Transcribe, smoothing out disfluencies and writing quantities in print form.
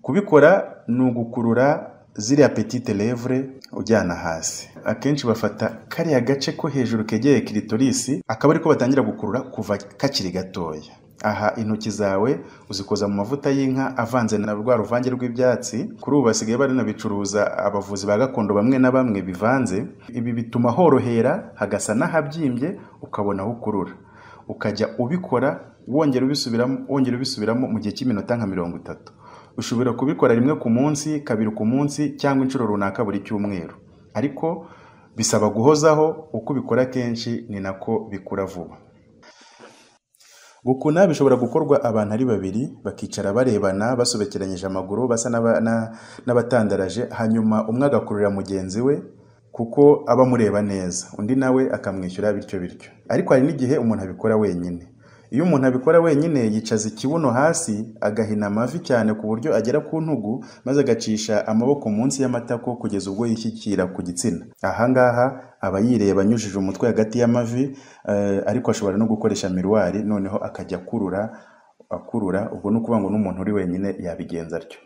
Kubikora ni ugukurura ziriya petite lèvre ujyana hasi. Akenshi bafata kariya gace ko hejuru kegeye clitoris, akaba ariko batangira gukurura kuva kakiri gatoya. Aha intoki zawe uzikoza mu mavuta y'inka avanze na rwa ruvange rw'ibyatsi. Kuri ubu basigaye barinabicuruza abavuzi ba gakondo bamwe na bamwe bivanze. Ibi bituma horohera hagasa n'ahabyimbye, ukabona aho ukurura. Ukajya ubikora wongera ubisubiramo mu gihe cy'iminota nka 30. Ushobora kubikora rimwe ku munsi, kabiri ku munsi, cyangwa inshuro runaka buri cyumweru. Ariko bisaba guhozaho, uko ubikora kenshi ni nako bikura vuba. Gukuna bishobora gukorwa abantu ari babiri, bakicara barebana, basobekeranyije amaguru, basa n'abatandaraje, hanyuma umwe agakurura mugenzi we kuko aba mureba neza, undi nawe akamwishyura bityo. Ariko hari n'igihe umuntu abikora wenyine. Iyo umuntu abikora wenyine yicaza ikibuno hasi, agahina amavi cyane ku buryo agera ku ntugu, maze agacisha amaboko munsi y'amatako kugeza ubwo yishyikira ku gitsina. Aha ngaha aba yireba anyujije umutwe hagati y'amavi, ariko ashobora no gukoresha miruwari, noneho akajya akurura. Ubwo ni ukuvuga ngo n'umuntu uri wenyine yabigenza atyo.